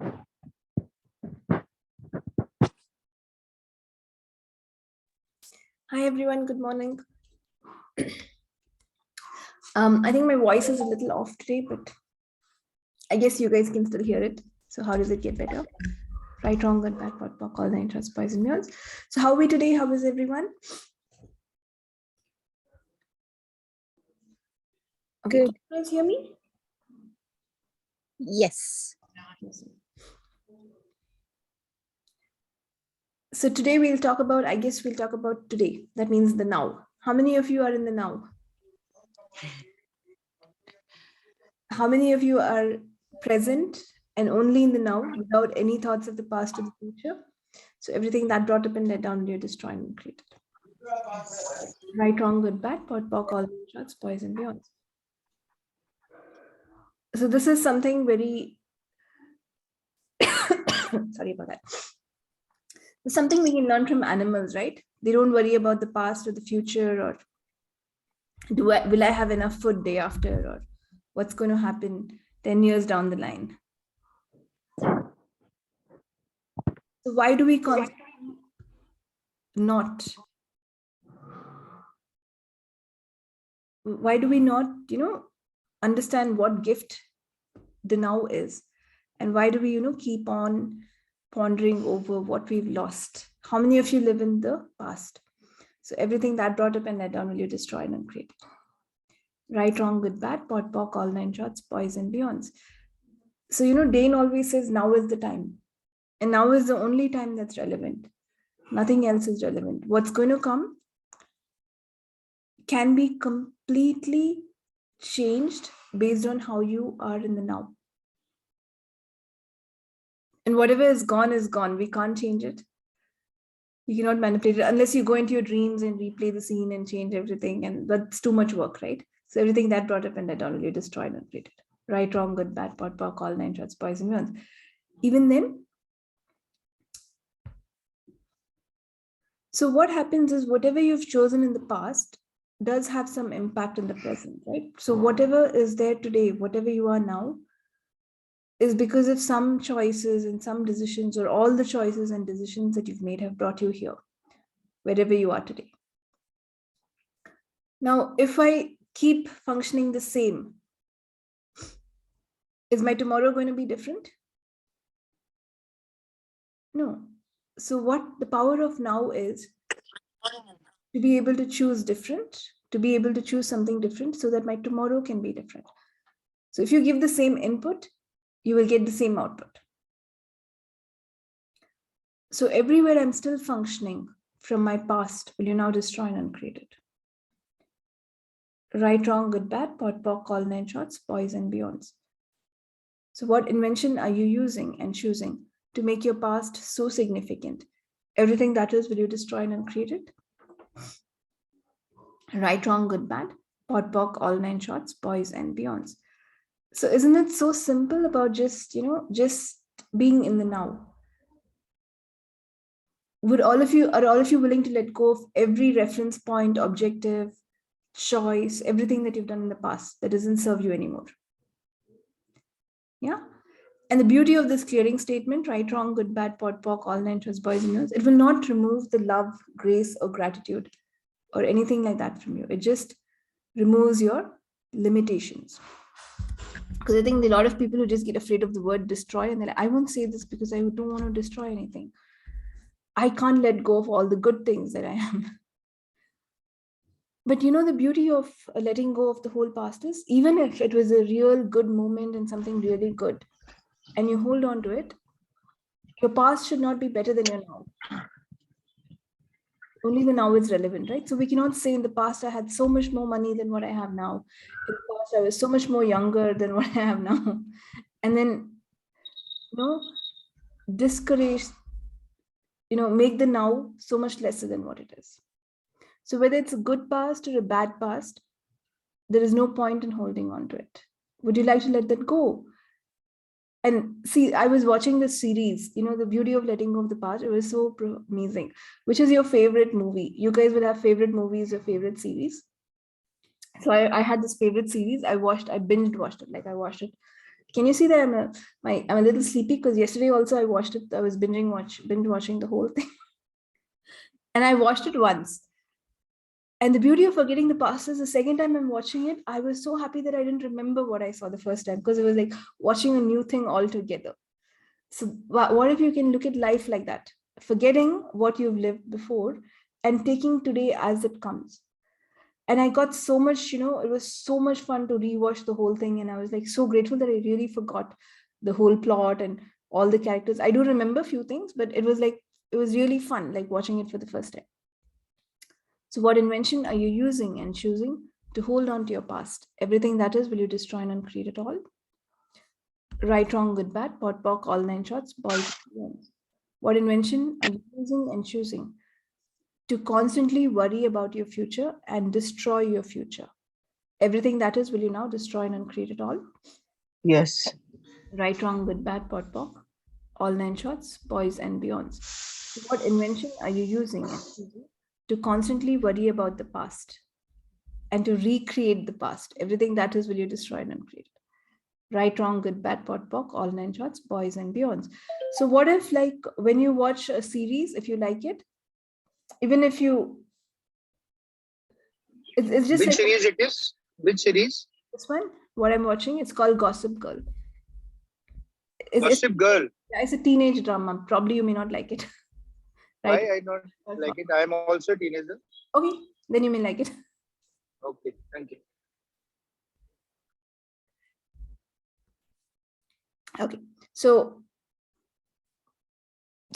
Hi everyone, good morning. I think my voice is a little off today, but I guess you guys can still hear it. So how does it get better? Right, wrong, good, bad, pot, pock, all the interests, boys and girls. So how are we today? How is everyone? Okay, can you guys hear me? Yes. So today we'll talk about, I guess we'll talk about today. That means the now. How many of you are in the now? How many of you are present and only in the now without any thoughts of the past or the future? So everything that brought up and let down, you're destroying and created. Right, wrong, good, bad, pot, pock, all the shots, boys and beyonds. So this is something very, sorry about that. It's something we can learn from animals, right? They don't worry about the past or the future, or will I have enough food day after, or what's going to happen 10 years down the line. So why do we not understand what gift the now is, and why do we keep on pondering over what we've lost? How many of you live in the past? So everything that brought up and let down, will you destroy and uncreate? Right, wrong, good, bad, pot, pock, all nine shots, boys and beyonds. So Dane always says now is the time, and now is the only time that's relevant. Nothing else is relevant. What's going to come can be completely changed based on how you are in the now. And whatever is gone. We can't change it. You cannot manipulate it unless you go into your dreams and replay the scene and change everything. And that's too much work, right? So everything that brought up and let down, you destroyed and created. Right, wrong, good, bad, pot, pock, all nine shots, boys and girls. Even then, so what happens is whatever you've chosen in the past does have some impact in the present, right? So whatever is there today, whatever you are now, is because of some choices and some decisions, or all the choices and decisions that you've made have brought you here, wherever you are today. Now, if I keep functioning the same, is my tomorrow going to be different? No. So what the power of now is to be able to choose different, to be able to choose something different so that my tomorrow can be different. So if you give the same input, you will get the same output. So everywhere I'm still functioning from my past, will you now destroy and uncreate it? Right, wrong, good, bad, pot, pock, all nine shots, boys and beyonds. So what invention are you using and choosing to make your past so significant? Everything that is, will you destroy and uncreate it? Right, wrong, good, bad, pot, pock, all nine shots, boys and beyonds. So isn't it so simple about just being in the now? Are all of you willing to let go of every reference point, objective, choice, everything that you've done in the past that doesn't serve you anymore? Yeah. And the beauty of this clearing statement, right, wrong, good, bad, pot, pock, all nine shots, boys and girls, it will not remove the love, grace, or gratitude or anything like that from you. It just removes your limitations. Because I think a lot of people who just get afraid of the word destroy, and they're like, I won't say this because I don't want to destroy anything. I can't let go of all the good things that I am. But the beauty of letting go of the whole past is, even if it was a real good moment and something really good, and you hold on to it, your past should not be better than your now. Only the now is relevant, right? So we cannot say in the past I had so much more money than what I have now. In the past I was so much more younger than what I have now. And then, discourage, make the now so much lesser than what it is. So whether it's a good past or a bad past, there is no point in holding on to it. Would you like to let that go? And see, I was watching this series, the beauty of letting go of the past. It was so amazing. Which is your favorite movie? You guys will have favorite movies or favorite series. So I had this favorite series. I binged watched it. Like I watched it Can you see that I'm a little sleepy because yesterday also I watched it. I was binge watching the whole thing. And I watched it once. And the beauty of forgetting the past is the second time I'm watching it, I was so happy that I didn't remember what I saw the first time, because it was like watching a new thing altogether. So what if you can look at life like that, forgetting what you've lived before and taking today as it comes? And I got so much, it was so much fun to rewatch the whole thing. And I was like so grateful that I really forgot the whole plot and all the characters. I do remember a few things, but it was really fun, like watching it for the first time. So what invention are you using and choosing to hold on to your past? Everything that is, will you destroy and uncreate it all? Right, wrong, good, bad, pot, pock, all 9 shots, boys. What invention are you using and choosing to constantly worry about your future and destroy your future? Everything that is, will you now destroy and uncreate it all? Yes. Right, wrong, good, bad, pot, pock, all 9 shots, boys and beyonds. What invention are you using and choosing to constantly worry about the past and to recreate the past? Everything that is, will you destroy and uncreate? Right, wrong, good, bad, pot, pock, all 9 shots, boys and beyonds. So what if, like, when you watch a series, if you like it, even if you, it's just Which like series it is? Which series? this one, what I'm watching, it's called Gossip Girl. Gossip Girl. It's a teenage drama. Probably you may not like it. Why Right? I not like it? I am also a teenager. Okay, then you may like it. Okay, thank you. Okay, so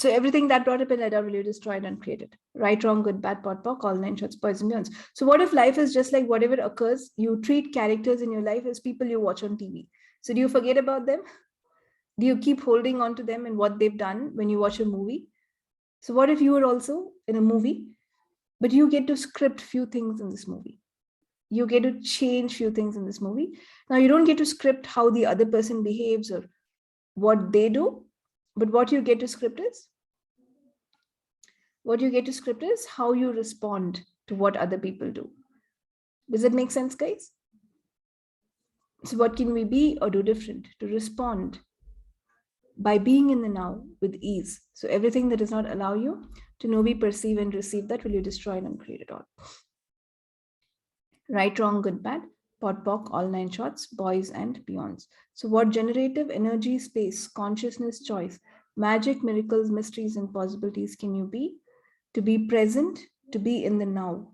everything that brought up in Edda will you destroyed and created. Right, wrong, good, bad, pot, pock, all 9 shots, boys and beyonds. So what if life is just like whatever occurs, you treat characters in your life as people you watch on TV. So do you forget about them? Do you keep holding on to them and what they've done when you watch a movie? So what if you were also in a movie, but you get to script few things in this movie? You get to change few things in this movie. Now you don't get to script how the other person behaves or what they do, but what you get to script is how you respond to what other people do. Does it make sense, guys? So what can we be or do different to respond by being in the now with ease? So everything that does not allow you to know, be, perceive, and receive that will you destroy and uncreate it all. Right, wrong, good, bad, pot, pock, all 9 shots, boys and beyonds. So what generative energy, space, consciousness, choice, magic, miracles, mysteries, and possibilities can you be to be present, to be in the now?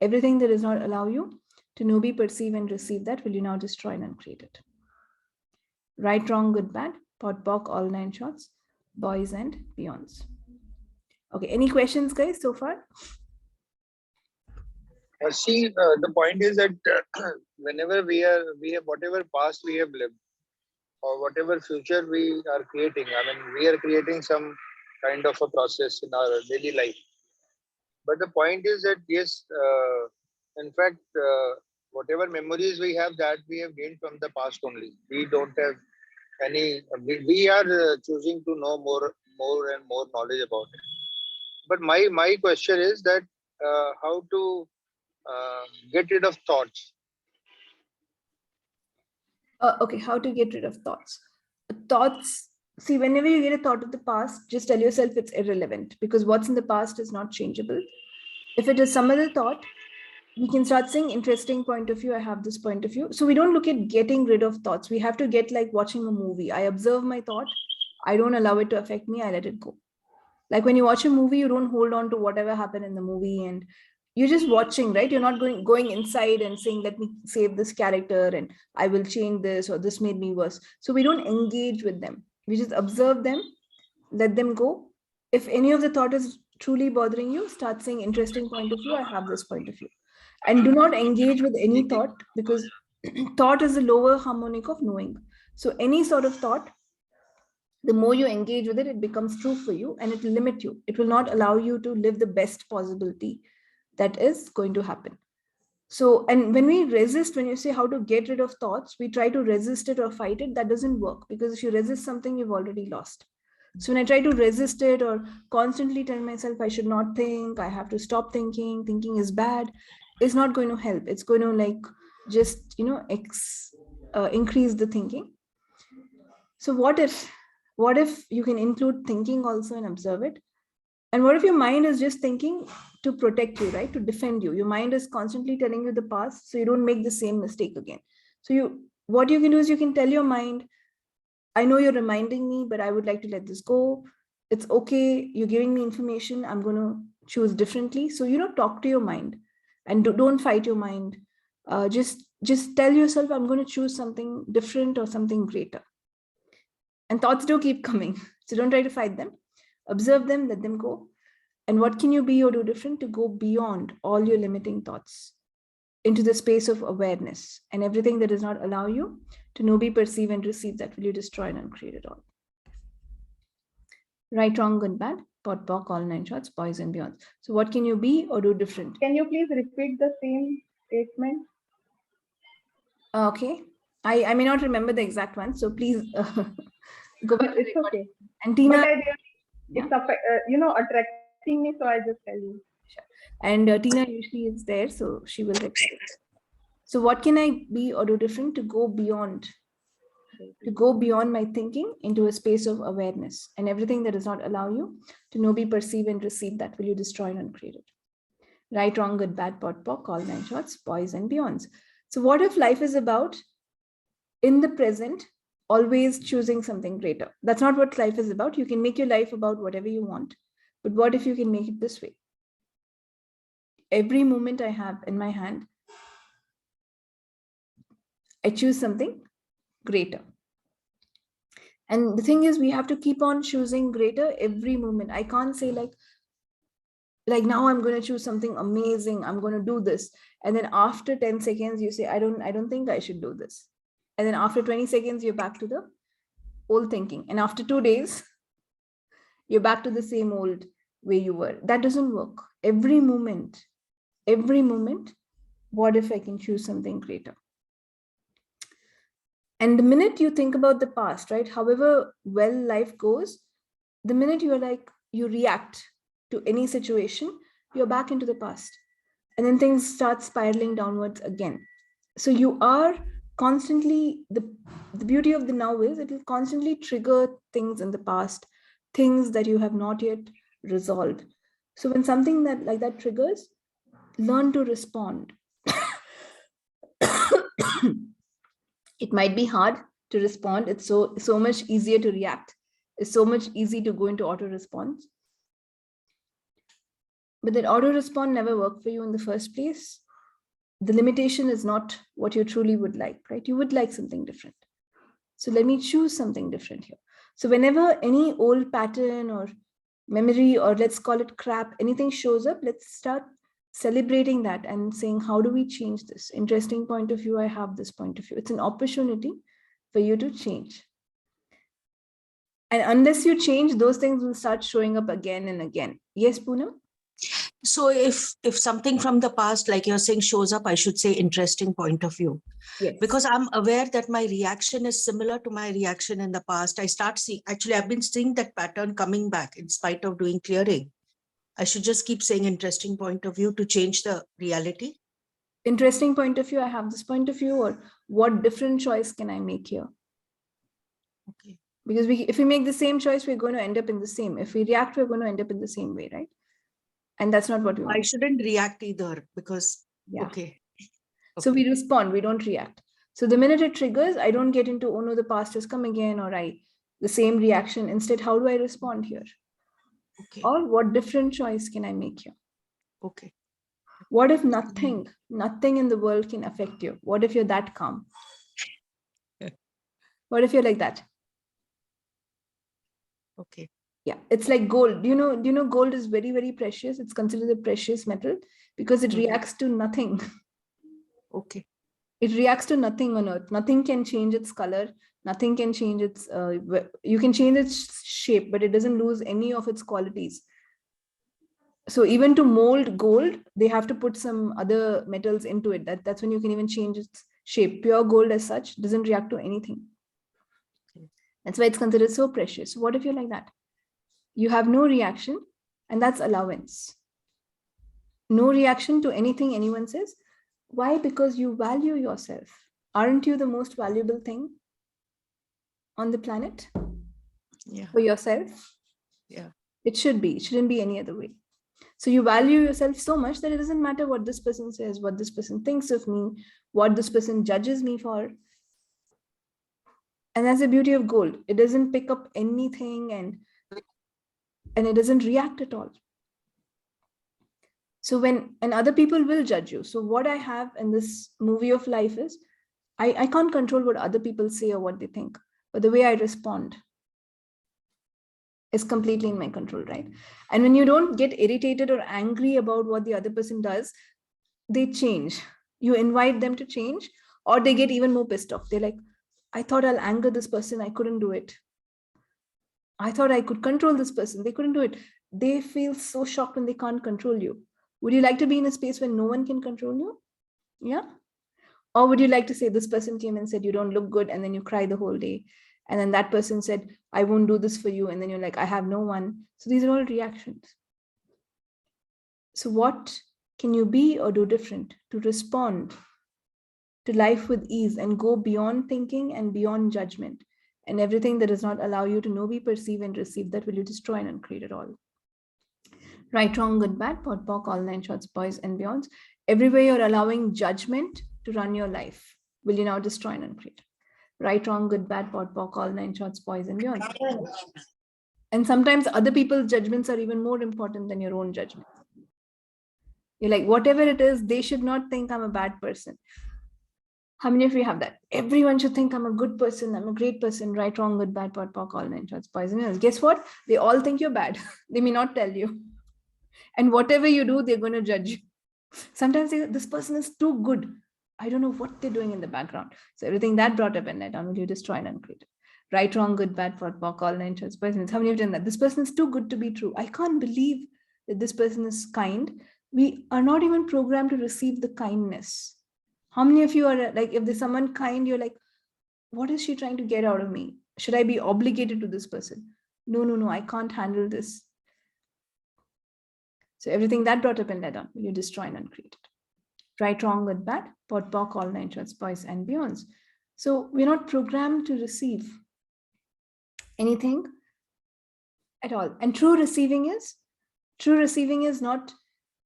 Everything that does not allow you to know, be, perceive, and receive that will you now destroy and uncreate it. Right, wrong, good, bad, pot, pock, all 9 shots, boys and beyonds. Okay, any questions, guys, so far? See, the point is that whenever we have whatever past we have lived or whatever future we are creating, I mean, we are creating some kind of a process in our daily life. But the point is that yes, in fact, whatever memories we have, that we have gained from the past only. We don't have any. We are choosing to know more and more knowledge about it. But my question is that how to get rid of thoughts. Okay, how to get rid of thoughts? Thoughts, see, whenever you get a thought of the past, just tell yourself it's irrelevant, because what's in the past is not changeable. If it is some other thought, we can start saying interesting point of view, I have this point of view. So we don't look at getting rid of thoughts. We have to get like watching a movie. I observe my thought, I don't allow it to affect me, I let it go. Like when you watch a movie, you don't hold on to whatever happened in the movie, and you're just watching, right? You're not going inside and saying, let me save this character and I will change this, or this made me worse. So we don't engage with them. We just observe them, let them go. If any of the thought is truly bothering you, start saying interesting point of view, I have this point of view. And do not engage with any thought, because thought is the lower harmonic of knowing. So any sort of thought, the more you engage with it, it becomes true for you, and it will limit you. It will not allow you to live the best possibility that is going to happen. So, and when we resist, when you say how to get rid of thoughts, we try to resist it or fight it. That doesn't work, because if you resist something, you've already lost. So when I try to resist it or constantly tell myself I should not think, I have to stop thinking, thinking is bad, is not going to help. It's going to like just, increase the thinking. So what if you can include thinking also and observe it? And what if your mind is just thinking to protect you, right? To defend you. Your mind is constantly telling you the past so you don't make the same mistake again. So what you can do is you can tell your mind, I know you're reminding me, but I would like to let this go. It's okay. You're giving me information. I'm going to choose differently. So, talk to your mind and don't fight your mind. Just tell yourself, I'm going to choose something different or something greater. And thoughts do keep coming. So don't try to fight them. Observe them, let them go. And what can you be or do different to go beyond all your limiting thoughts into the space of awareness, and everything that does not allow you to know, be, perceive, and receive, that will you destroy and uncreate it all. Right, wrong, good, bad, pot, pock, all nine shots, boys and beyond. So what can you be or do different? Can you please repeat the same statement? Okay. I may not remember the exact one, so please go back. It's okay. And Tina, but it's attracting me, so I just tell you. Sure. And Tina usually is there, so she will repeat it. So what can I be or do different to go beyond my thinking into a space of awareness, and everything that does not allow you to know, be, perceive, and receive, that will you destroy and uncreate it. Right, wrong, good, bad, pot, pock, all nine shots, boys and beyonds. So what if life is about, in the present, always choosing something greater? That's not what life is about. You can make your life about whatever you want. But what if you can make it this way? Every moment I have in my hand, I choose something greater. And the thing is, we have to keep on choosing greater every moment. I can't say like now I'm going to choose something amazing. I'm going to do this. And then after 10 seconds, you say, I don't think I should do this. And then after 20 seconds, you're back to the old thinking. And after 2 days, you're back to the same old way you were. That doesn't work. Every moment, what if I can choose something greater? And the minute you think about the past, right, however well life goes, the minute you react to any situation, you're back into the past. And then things start spiraling downwards again. So you are constantly, the beauty of the now is it will constantly trigger things in the past, things that you have not yet resolved. So when something like that triggers, learn to respond. It might be hard to respond. It's so much easier to react. It's so much easy to go into auto response. But that auto response never worked for you in the first place. The limitation is not what you truly would like, right? You would like something different. So let me choose something different here. So whenever any old pattern or memory, or let's call it crap, anything shows up, let's start celebrating that and saying, how do we change this? Interesting point of view. I have this point of view. It's an opportunity for you to change. And unless you change, those things will start showing up again and again. Yes, Poonam? So if something from the past, like you're saying, shows up, I should say interesting point of view. Yes. Because I'm aware that my reaction is similar to my reaction in the past. I start seeing, actually, I've been seeing that pattern coming back in spite of doing clearing. I should just keep saying interesting point of view to change the reality. Interesting point of view. I have this point of view, or what different choice can I make here? Okay. Because if we make the same choice, we're going to end up in the same. If we react, we're going to end up in the same way, right? And that's not what we want. I shouldn't react either because, yeah. Okay. So we respond, we don't react. So the minute it triggers, I don't get into, oh no, the past has come again, or the same reaction. Instead, how do I respond here? Okay. Or what different choice can I make here? Okay. What if nothing in the world can affect you? What if you're that calm? What if you're like that? Okay. Yeah, it's like gold. Do you know gold is very, very precious. It's considered a precious metal because it reacts to nothing. Okay. It reacts to nothing on earth. Nothing can change its color. Nothing can change its, you can change its shape, but it doesn't lose any of its qualities. So even to mold gold, they have to put some other metals into it. That's when you can even change its shape. Pure gold as such doesn't react to anything. That's why it's considered so precious. What if you're like that? You have no reaction, and that's allowance. No reaction to anything anyone says. Why? Because you value yourself. Aren't you the most valuable thing? on the planet Yeah. for yourself. Yeah. It should be. It shouldn't be any other way. So you value yourself so much that it doesn't matter what this person says, what this person thinks of me, what this person judges me for. And that's the beauty of gold. It doesn't pick up anything and it doesn't react at all. So and other people will judge you. So what I have in this movie of life is, I can't control what other people say or what they think, but the way I respond is completely in my control, right? And when you don't get irritated or angry about what the other person does, they change. You invite them to change, or they get even more pissed off. They're like, I thought I'll anger this person. I couldn't do it. I thought I could control this person. They couldn't do it. They feel so shocked when they can't control you. Would you like to be in a space where no one can control you? Yeah. Or would you like to say, this person came and said, you don't look good, and then you cry the whole day. And then that person said, I won't do this for you. And then you're like, I have no one. So these are all reactions. So what can you be or do different to respond to life with ease and go beyond thinking and beyond judgment? And everything that does not allow you to know, be, perceive, and receive, that will you destroy and uncreate it all. Right, wrong, good, bad, pot, pock, all nine shorts, boys and beyonds. Everywhere you're allowing judgment to run your life, will you now destroy and uncreate? Right, wrong, good, bad, pot, pock, all nine shorts, boys and beyonds. And sometimes other people's judgments are even more important than your own judgment. You're like, whatever it is, they should not think I'm a bad person. How many of you have that? Everyone should think I'm a good person, I'm a great person. Right, wrong, good, bad, pot, pock, all nine shorts, boys and beyonds. Guess what? They all think you're bad. They may not tell you. And whatever you do, they're going to judge you. Sometimes this person is too good. I don't know what they're doing in the background. So everything that brought up and let down, will you destroy and uncreate it? Right, wrong, good, bad, pot, pock, all nine shorts, boys and beyonds. How many have done that? This person is too good to be true. I can't believe that this person is kind. We are not even programmed to receive the kindness. How many of you are like, if there's someone kind, you're like, what is she trying to get out of me? Should I be obligated to this person? No, I can't handle this. So everything that brought up and led on, will you destroy and uncreate it? Right, wrong, good, bad, pot, pock, all nine shorts, boys and beyonds. So we're not programmed to receive anything at all. And true receiving is not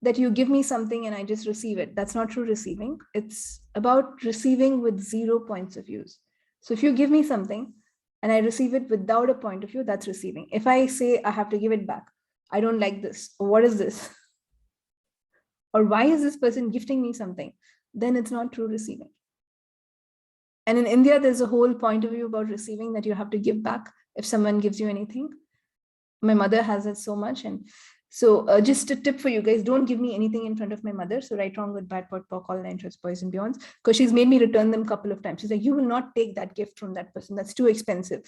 that you give me something and I just receive it. That's not true receiving. It's about receiving with 0 points of views. So if you give me something and I receive it without a point of view, that's receiving. If I say I have to give it back, I don't like this, or what is this? Or why is this person gifting me something? Then it's not true receiving. And in India, there's a whole point of view about receiving, that you have to give back if someone gives you anything. My mother has it so much. And so just a tip for you guys, don't give me anything in front of my mother. So right, wrong, good, bad, pot, pock, all nine shorts, boys and beyonds, because she's made me return them a couple of times. She's like, you will not take that gift from that person. That's too expensive.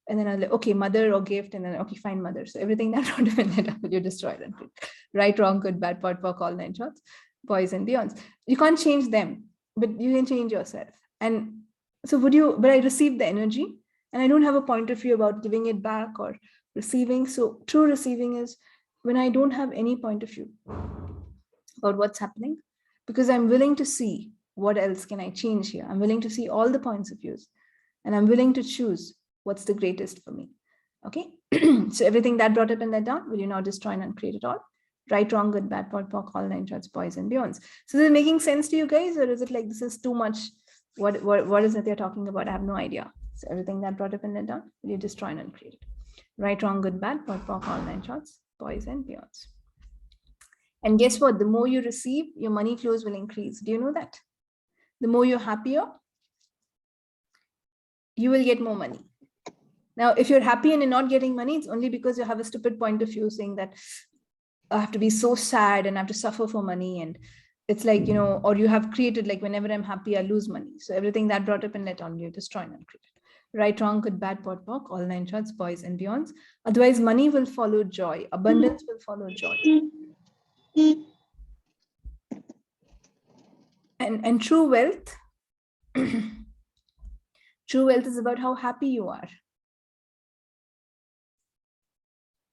And then I was like, okay, mother or gift. And then, okay, fine, mother. So everything that would have been let up, you destroy it. Right, wrong, good, bad, pot, pock, all nine shorts, boys and beyonds. You can't change them, but you can change yourself. And so but I received the energy and I don't have a point of view about giving it back or receiving. So true receiving is when I don't have any point of view about what's happening, because I'm willing to see what else can I change here. I'm willing to see all the points of views and I'm willing to choose what's the greatest for me. Okay. So everything that brought up and let down, will you now destroy and uncreate it all? Right, wrong, good, bad, pot, pock, all nine shorts, boys and beyonds. So is it making sense to you guys, or is it like, this is too much? What is it they're talking about? I have no idea. So everything that brought up and let down, will you destroy and uncreate it? Right, wrong, good, bad, pot, pock, all nine shorts, boys and beyonds. And guess what? The more you receive, your money flows will increase. Do you know that? The more you're happier, you will get more money. Now, if you're happy and you're not getting money, it's only because you have a stupid point of view saying that I have to be so sad and I have to suffer for money. And it's like, or you have created like, whenever I'm happy, I lose money. So everything that brought up and let on, you destroy and uncreate it. Right, wrong, good, bad, pot, pock, all nine shorts, boys and beyonds. Otherwise, money will follow joy. Abundance will follow joy. And true wealth, true wealth is about how happy you are.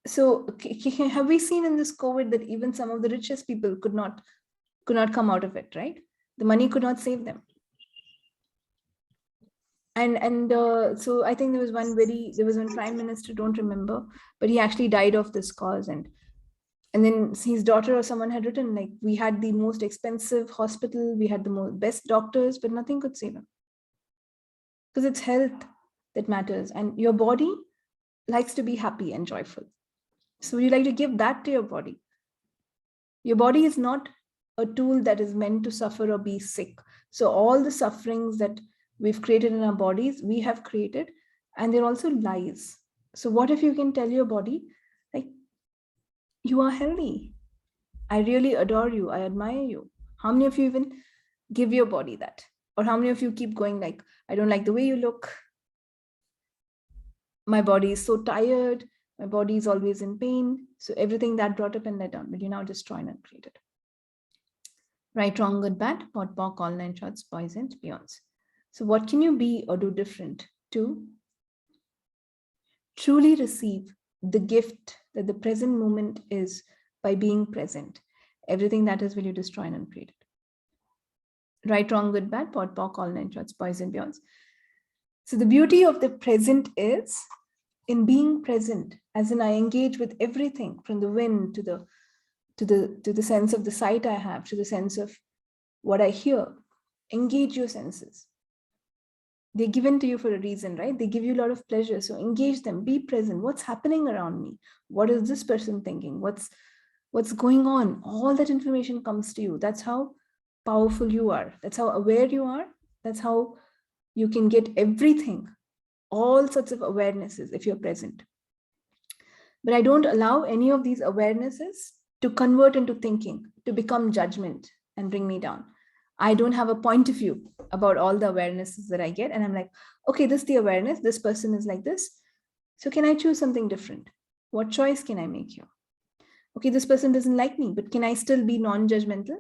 So have we seen in this COVID that even some of the richest people could not come out of it, right? The money could not save them. So I think there was one prime minister, don't remember, but he actually died of this cause. And then his daughter or someone had written, like, we had the most expensive hospital, we had the best doctors, but nothing could save him. Because it's health that matters, and your body likes to be happy and joyful. So you like to give that to your body. Your body is not a tool that is meant to suffer or be sick. So all the sufferings that we've created in our bodies, we have created, and they're also lies. So what if you can tell your body, like, you are healthy, I really adore you, I admire you? How many of you even give your body that? Or how many of you keep going like, I don't like the way you look, my body is so tired, my body is always in pain? So everything that brought up and let down, will you now destroy and uncreate it? Right, wrong, good, bad, pot, pock, all nine shots, boys and beyonds. So what can you be or do different to truly receive the gift that the present moment is by being present? Everything that is, will you destroy and uncreate it? Right, wrong, good, bad, pot, pock, all nine shots, boys and beyonds. So the beauty of the present is in being present, as in I engage with everything from the wind to the sense of the sight I have, to the sense of what I hear. Engage your senses. They're given to you for a reason, right? They give you a lot of pleasure. So engage them, be present. What's happening around me? What is this person thinking? What's going on? All that information comes to you. That's how powerful you are. That's how aware you are. That's how you can get everything, all sorts of awarenesses if you're present. But I don't allow any of these awarenesses to convert into thinking, to become judgment and bring me down. I don't have a point of view about all the awarenesses that I get. And I'm like, okay, this is the awareness. This person is like this. So can I choose something different? What choice can I make here? Okay, this person doesn't like me, but can I still be non-judgmental?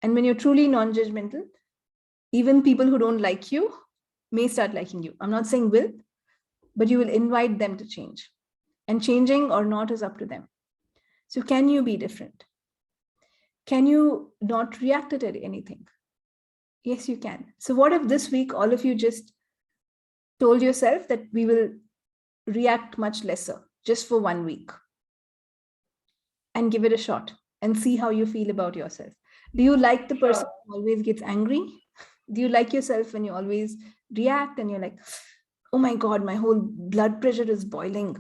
And when you're truly non-judgmental, even people who don't like you may start liking you. I'm not saying will, but you will invite them to change. And changing or not is up to them. So can you be different? Can you not react to anything? Yes, you can. So what if this week, all of you just told yourself that we will react much lesser just for 1 week and give it a shot and see how you feel about yourself? Do you like the person who always gets angry? Do you like yourself when you always react and you're like, oh my God, my whole blood pressure is boiling?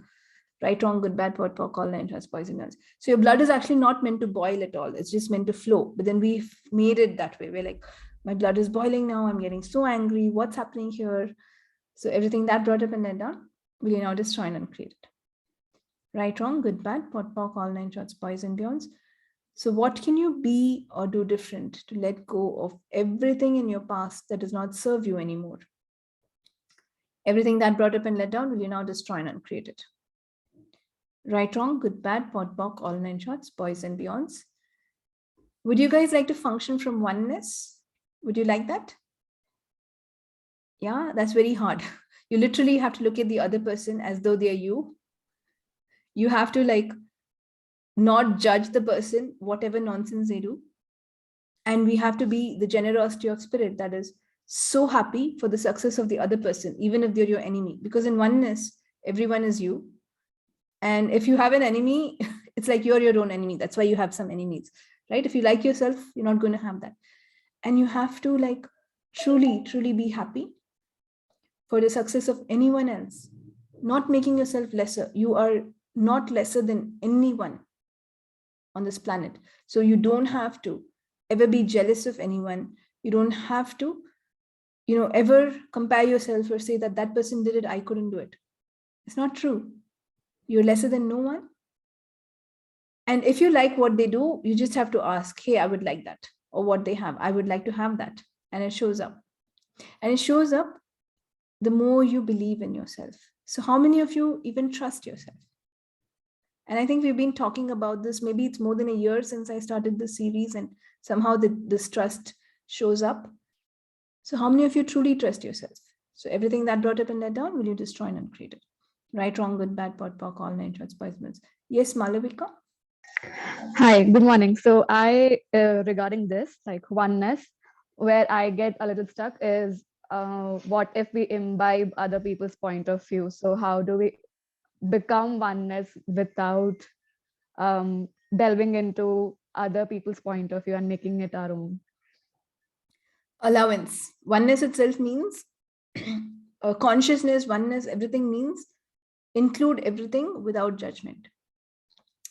Right, wrong, good, bad, pot, pock, all nine shots, poisonous. So your blood is actually not meant to boil at all. It's just meant to flow. But then we've made it that way. We're like, my blood is boiling now. I'm getting so angry. What's happening here? So everything that brought up and let down, will you now destroy and uncreate it? Right, wrong, good, bad, pot, pock, all nine shots, boys and beyonds. So what can you be or do different to let go of everything in your past that does not serve you anymore? Everything that brought up and let down, will you now destroy and uncreate it? Right, wrong, good, bad, pot, pock, all nine shots, boys and beyonds. Would you guys like to function from oneness? Would you like that? Yeah, that's very hard. You literally have to look at the other person as though they're you. You have to like not judge the person, whatever nonsense they do. And we have to be the generosity of spirit that is so happy for the success of the other person, even if they're your enemy. Because in oneness, everyone is you. And if you have an enemy, it's like you're your own enemy. That's why you have some enemies, right? If you like yourself, you're not going to have that. And you have to like truly, truly be happy for the success of anyone else, not making yourself lesser. You are not lesser than anyone on this planet. So you don't have to ever be jealous of anyone. You don't have to, ever compare yourself or say that that person did it, I couldn't do it. It's not true. You're lesser than no one. And if you like what they do, you just have to ask, hey, I would like that. Or what they have, I would like to have that. And it shows up. And it shows up the more you believe in yourself. So how many of you even trust yourself? And I think we've been talking about this. Maybe it's more than a year since I started this series, and somehow this trust shows up. So how many of you truly trust yourself? So everything that brought up and let down, will you destroy and uncreate it? Right, wrong, good, bad, pot, pock, all nine shots, poisonous. Yes, Malavika? Hi, good morning. So regarding this, like oneness, where I get a little stuck is what if we imbibe other people's point of view? So how do we become oneness without delving into other people's point of view and making it our own? Allowance. Oneness itself means consciousness, oneness, everything means include everything without judgment.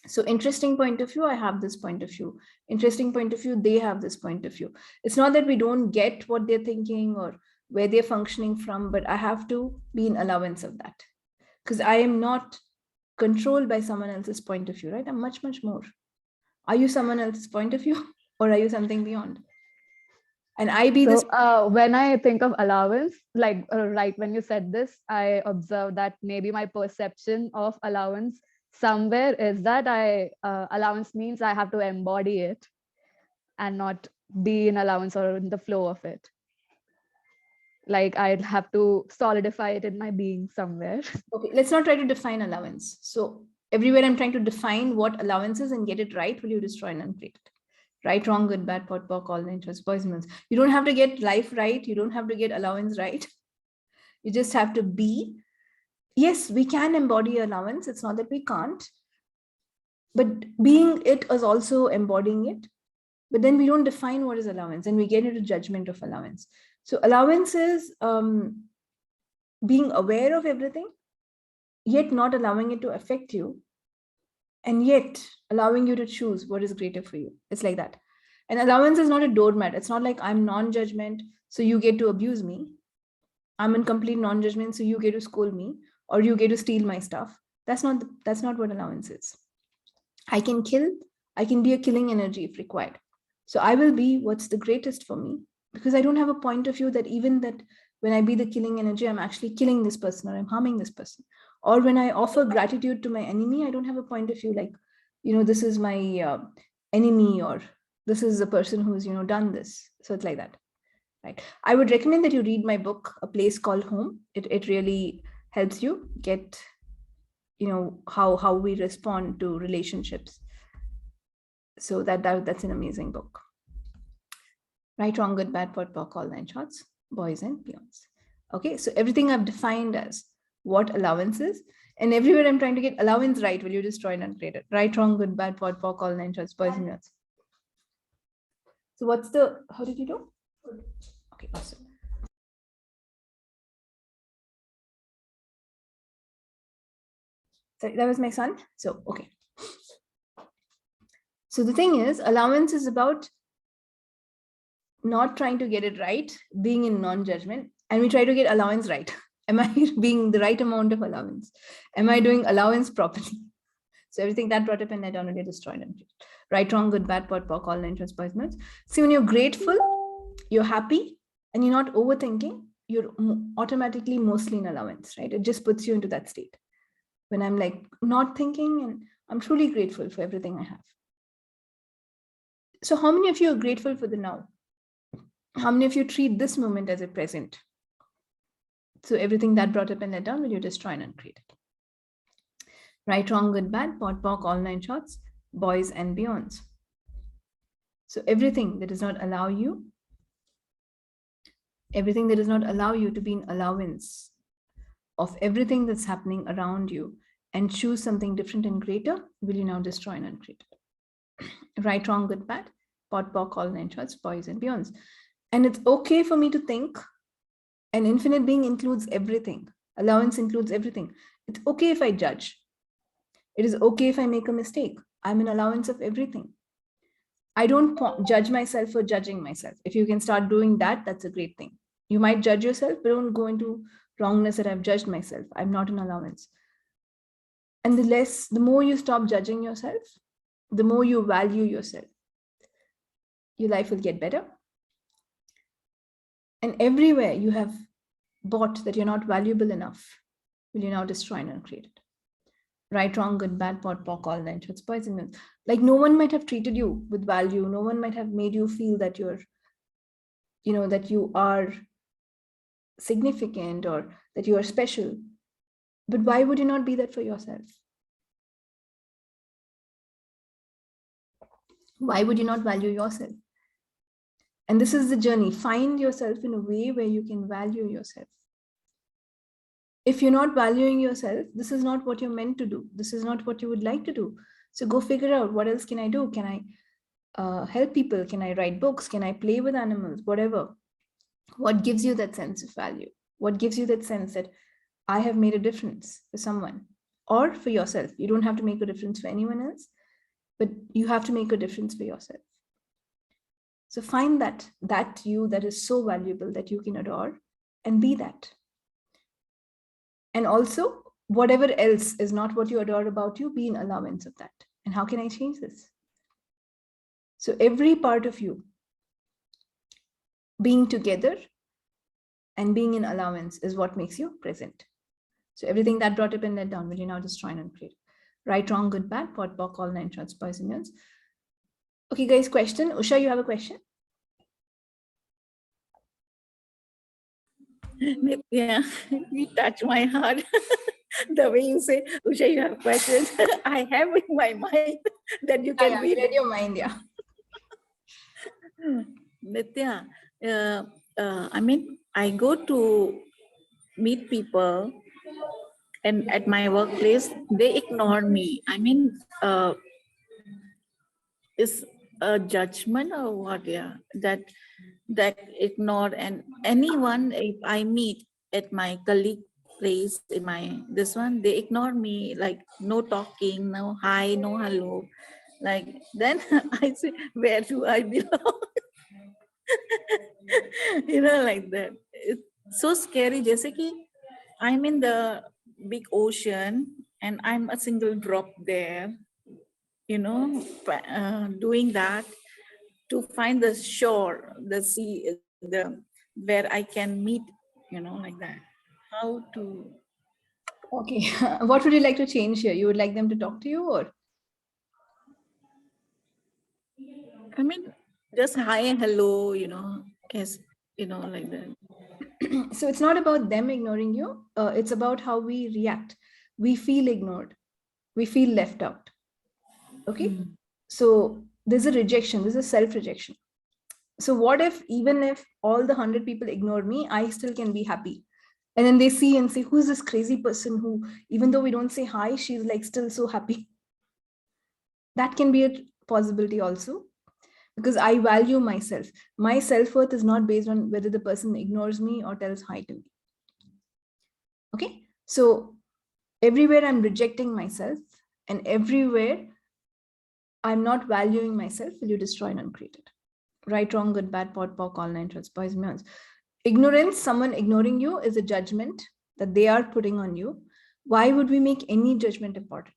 So interesting point of view, I have this point of view. Interesting point of view, they have this point of view. It's not that we don't get what they're thinking or where they're functioning from, but I have to be in allowance of that. Because I am not controlled by someone else's point of view, right? I'm much, much more. Are you someone else's point of view or are you something beyond? And I be this. When I think of allowance, like right when you said this, I observed that maybe my perception of allowance somewhere is that allowance means I have to embody it and not be in allowance or in the flow of it. Like I'd have to solidify it in my being somewhere. Okay, let's not try to define allowance. So everywhere I'm trying to define what allowance is and get it right, will you destroy and uncreate it? Right, wrong, good, bad, pot, pock, all interest, boys and girls. You don't have to get life right. You don't have to get allowance right. You just have to be. Yes, we can embody allowance. It's not that we can't. But being it is also embodying it. But then we don't define what is allowance and we get into judgment of allowance. So allowance is being aware of everything, yet not allowing it to affect you, and yet allowing you to choose what is greater for you. It's like that. And allowance is not a doormat. It's not like I'm non-judgment, so you get to abuse me. I'm in complete non-judgment, so you get to scold me or you get to steal my stuff. That's not what allowance is. I can kill. I can be a killing energy if required. So I will be what's the greatest for me, because I don't have a point of view that even that when I be the killing energy, I'm actually killing this person or I'm harming this person. Or when I offer gratitude to my enemy, I don't have a point of view like, this is my enemy or this is the person who's, done this. So it's like that, right? I would recommend that you read my book, A Place Called Home. It really helps you get, how we respond to relationships. So that's an amazing book. Right, wrong, good, bad, pot, pock, all 9 shots, boys and beyonds. Okay, so everything I've defined as what allowance is, and everywhere I'm trying to get allowance right, will you destroy and uncreate it? Right, wrong, good, bad, pot, pock, all 9 shots, boys and beyonds. So how did you do? Okay, awesome. So that was my son. So, okay. So the thing is, allowance is about not trying to get it right, being in non-judgment, and we try to get allowance right. Am I being the right amount of allowance? Am I doing allowance properly? So everything that brought up and I don't get destroyed. Right, wrong, good, bad, pot, pock, all 9 shots, boys and girls. See, when you're grateful, you're happy, and you're not overthinking, you're automatically mostly in allowance, right? It just puts you into that state. When I'm like not thinking and I'm truly grateful for everything I have. So how many of you are grateful for the now? How many of you treat this moment as a present? So everything that brought up and let down, will you destroy and uncreate it? Right, wrong, good, bad, pot, pock, all 9 shots, boys and beyonds. So everything that does not allow you, to be in allowance of everything that's happening around you and choose something different and greater, will you now destroy and uncreate it? Right, wrong, good, bad, pot, pock, all 9 shots, boys and beyonds. And it's okay for me to think. An infinite being includes everything. Allowance includes everything. It's okay if I judge. It is okay if I make a mistake. I'm in allowance of everything. I don't judge myself for judging myself. If you can start doing that, that's a great thing. You might judge yourself, but don't go into wrongness that I've judged myself. I'm not in allowance. And the more you stop judging yourself, the more you value yourself, your life will get better. And everywhere you have bought that you're not valuable enough, will you now destroy and uncreate it? Right, wrong, good, bad, pot, pock, all 9 shots, boys and girls. Like no one might have treated you with value. No one might have made you feel that that you are significant or that you are special. But why would you not be that for yourself? Why would you not value yourself? And this is the journey. Find yourself in a way where you can value yourself. If you're not valuing yourself, this is not what you're meant to do. This is not what you would like to do. So go figure out, what else can I do? Can I help people? Can I write books? Can I play with animals? Whatever. What gives you that sense of value? What gives you that sense that I have made a difference for someone or for yourself? You don't have to make a difference for anyone else, but you have to make a difference for yourself. So find that you that is so valuable that you can adore, and be that. And also, whatever else is not what you adore about you, be in allowance of that. And how can I change this? So every part of you being together and being in allowance is what makes you present. So everything that brought up and let down, will you now destroy and uncreate? Right, wrong, good, bad, pot, pock, all nine shorts, boys and girls. Okay, guys, question. Usha, you have a question? Yeah, you touch my heart. The way you say, Usha, you have questions. I have in my mind that you can read. Read your mind, yeah. Nithya, I mean, I go to meet people, and at my workplace, they ignore me. I mean, is a judgment or what? Yeah, that ignore, and anyone if I meet at my colleague place in my this one, they ignore me, like no talking, no hi, no hello. Like then I say, where do I belong? Like that. It's so scary. Jaise ki I'm in the big ocean and I'm a single drop there, doing that to find the shore, the sea, where I can meet, like that. How to? Okay. What would you like to change here? You would like them to talk to you, or? I mean, just hi and hello, guess, like that. So it's not about them ignoring you. It's about how we react. We feel ignored. We feel left out. Okay. So there's a rejection. There's a self-rejection. So what if, even if all the 100 people ignore me, I still can be happy? And then they see and say, who's this crazy person who, even though we don't say hi, she's like still so happy? That can be a possibility also, because I value myself. My self-worth is not based on whether the person ignores me or tells hi to me. Okay. So everywhere I'm rejecting myself, and everywhere I'm not valuing myself, will you destroy and uncreate it? Right, wrong, good, bad, pot, pock, all nine shorts, boys and girls. Ignorance, someone ignoring you, is a judgment that they are putting on you. Why would we make any judgment important?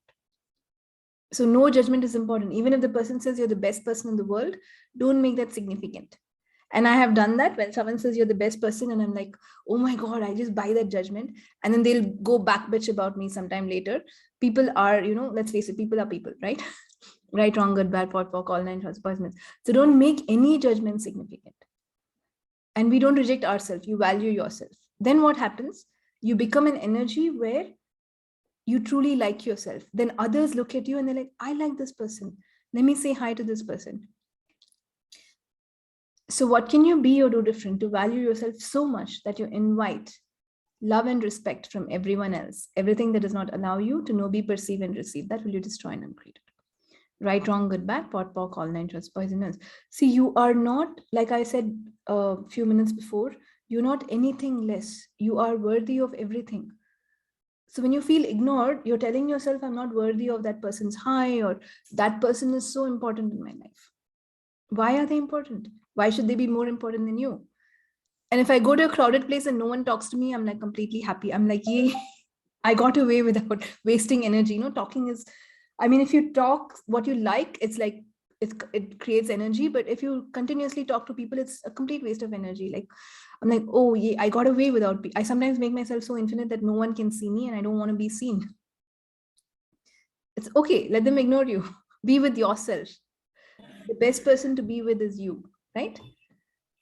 So no judgment is important. Even if the person says you're the best person in the world, don't make that significant. And I have done that when someone says you're the best person and I'm like, oh my God, I just buy that judgment. And then they'll go back bitch about me sometime later. People are, let's face it, people are people, right? Right, wrong, good, bad, pot, pock, all nine shorts, boys and girls. So don't make any judgment significant. And we don't reject ourselves. You value yourself. Then what happens? You become an energy where you truly like yourself. Then others look at you and they're like, I like this person. Let me say hi to this person. So what can you be or do different to value yourself so much that you invite love and respect from everyone else? Everything that does not allow you to know, be, perceive, and receive, that will you destroy and uncreate it. Right, wrong, good, bad, pot, pock, all nine shorts, boys and girls. See, you are not, like I said a few minutes before, you're not anything less. You are worthy of everything. So when you feel ignored, you're telling yourself, I'm not worthy of that person's hi, or that person is so important in my life. Why are they important? Why should they be more important than you? And if I go to a crowded place and no one talks to me, I'm like completely happy. I'm like, yay, I got away without wasting energy. Talking is, I mean, if you talk what you like, it's like, it creates energy. But if you continuously talk to people, it's a complete waste of energy. Like, I'm like, oh yeah, I got away without, I sometimes make myself so infinite that no one can see me and I don't want to be seen. It's okay. Let them ignore you. Be with yourself. The best person to be with is you, right?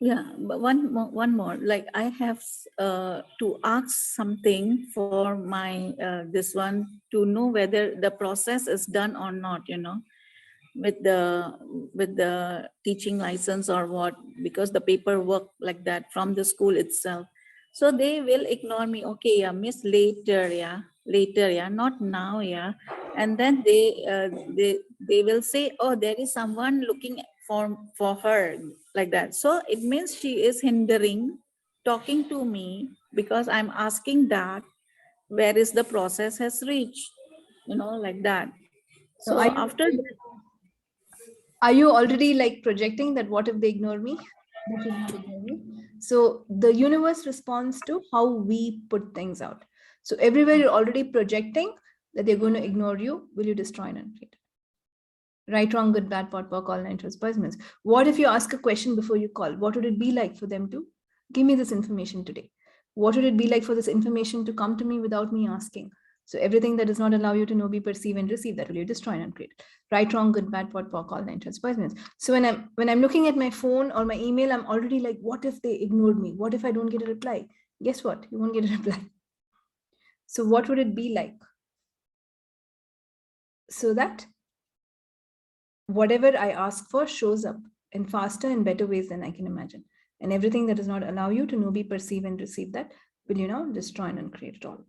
Yeah, but one more. Like I have to ask something for my this one to know whether the process is done or not. with the teaching license or what, because the paperwork like that from the school itself. So they will ignore me. Okay, yeah, miss, later, yeah, not now, yeah. And then they will say, oh, there is someone looking for her, like that. So it means she is hindering talking to me because I'm asking that where is the process has reached, like that. So So after are you already like projecting that what if they ignore me? They should not ignore me. So the universe responds to how we put things out. So everywhere you're already projecting that they're going to ignore you, will you destroy and uncreate? Right, wrong, good, bad, pot, pock, all nine, poisonous. What if you ask a question before you call? What would it be like for them to give me this information today? What would it be like for this information to come to me without me asking? So everything that does not allow you to know, be, perceive, and receive, that will you destroy and uncreate. Right, wrong, good, bad, pot, pock, all nine, poisonous. So when I'm looking at my phone or my email, I'm already like, what if they ignored me? What if I don't get a reply? Guess what? You won't get a reply. So what would it be like? So that whatever I ask for shows up in faster and better ways than I can imagine. And everything that does not allow you to know, be, perceive, and receive that, will you now destroy and uncreate it all.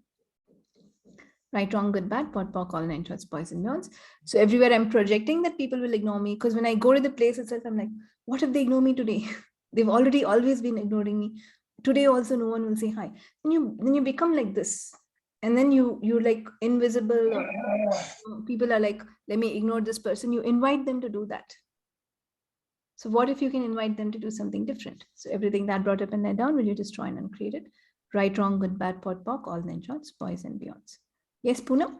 Right, wrong, good, bad, pot, pock, all nine shots, boys and beyonds. So everywhere I'm projecting that people will ignore me, because when I go to the place itself, I'm like, what if they ignore me today? They've already always been ignoring me. Today also no one will say hi. Then you become like this. And then you're like invisible, or people are like, let me ignore this person. You invite them to do that. So what if you can invite them to do something different? So everything that brought up and that down, will you destroy and uncreate it? Right, wrong, good, bad, pot, pock, all nine shots, boys and beyonds. Yes, Poonam?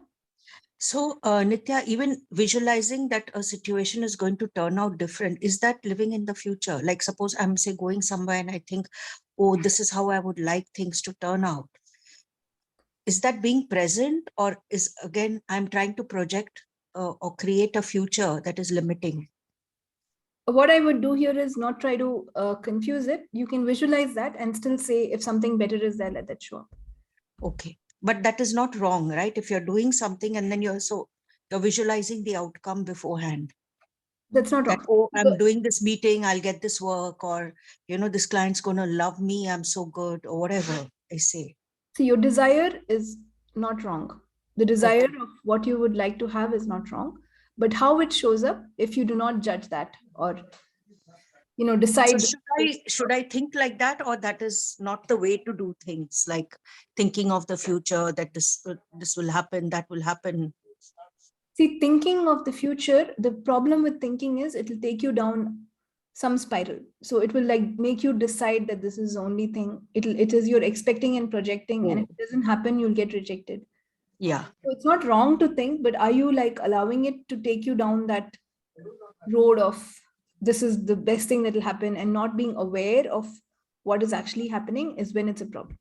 So, Nithya, even visualizing that a situation is going to turn out different, is that living in the future? Like, suppose I'm, say, going somewhere and I think, oh, this is how I would like things to turn out. Is that being present, or is, again, I'm trying to project or create a future that is limiting? What I would do here is not try to confuse it. You can visualize that and still say, if something better is there, let that show up. Okay. But that is not wrong, right? If you're doing something and then you're visualizing the outcome beforehand. That's not That, wrong. oh, I'm doing this meeting, I'll get this work, or, this client's going to love me, I'm so good, or whatever I say. See, your desire is not wrong. The desire of what you would like to have is not wrong. But how it shows up, if you do not judge that or, decide. So should I think like that, or that is not the way to do things, like thinking of the future, that this will happen, that will happen? See, thinking of the future, the problem with thinking is it will take you down some spiral. So it will like make you decide that this is the only thing. It is you're expecting and projecting, and if it doesn't happen, you'll get rejected. Yeah. So it's not wrong to think, but are you like allowing it to take you down that road of this is the best thing that will happen, and not being aware of what is actually happening is when it's a problem.